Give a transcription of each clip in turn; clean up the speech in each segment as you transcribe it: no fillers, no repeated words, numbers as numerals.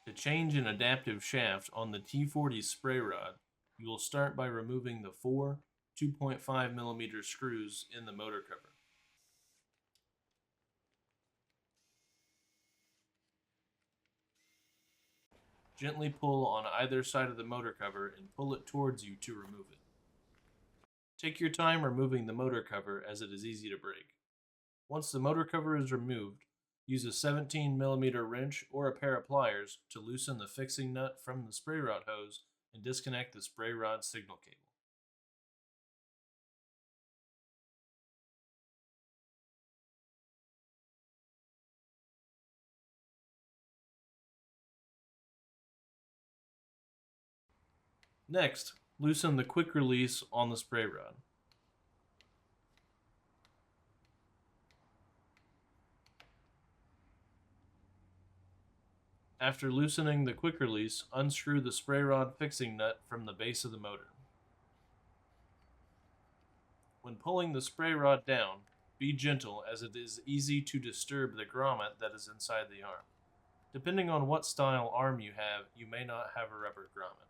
To change an adaptive shaft on the T40 spray rod, you will start by removing the four 2.5mm screws in the motor cover. Gently pull on either side of the motor cover and pull it towards you to remove it. Take your time removing the motor cover as it is easy to break. Once the motor cover is removed, use a 17mm wrench or a pair of pliers to loosen the fixing nut from the spray rod hose and disconnect the spray rod signal cable. Next, loosen the quick release on the spray rod. After loosening the quick release, unscrew the spray rod fixing nut from the base of the motor. When pulling the spray rod down, be gentle as it is easy to disturb the grommet that is inside the arm. Depending on what style arm you have, you may not have a rubber grommet.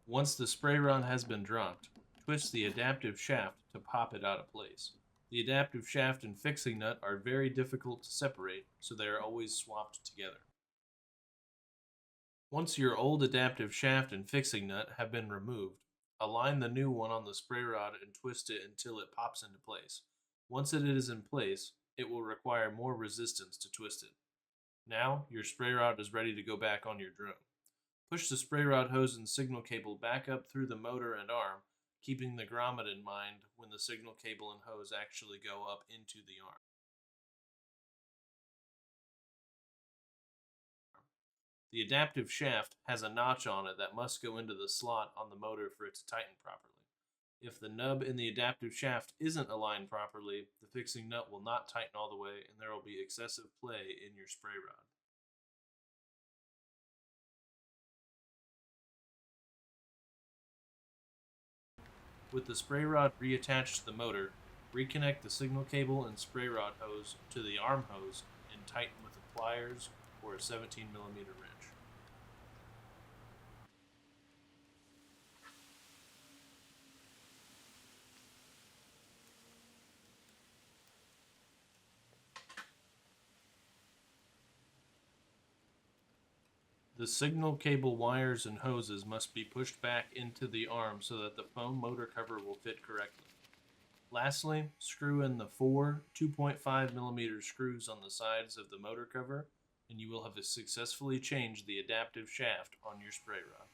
Once the spray rod has been dropped, twist the adaptive shaft to pop it out of place. The adaptive shaft and fixing nut are very difficult to separate, so they are always swapped together. Once your old adaptive shaft and fixing nut have been removed, align the new one on the spray rod and twist it until it pops into place. Once it is in place, it will require more resistance to twist it. Now, your spray rod is ready to go back on your drone. Push the spray rod hose and signal cable back up through the motor and arm, keeping the grommet in mind when the signal cable and hose actually go up into the arm. The adaptive shaft has a notch on it that must go into the slot on the motor for it to tighten properly. If the nub in the adaptive shaft isn't aligned properly, the fixing nut will not tighten all the way and there will be excessive play in your spray rod. With the spray rod reattached to the motor, reconnect the signal cable and spray rod hose to the arm hose and tighten with the pliers or a 17mm wrench. The signal cable wires and hoses must be pushed back into the arm so that the foam motor cover will fit correctly. Lastly, screw in the four 2.5mm screws on the sides of the motor cover and you will have successfully changed the adaptive shaft on your spray rod.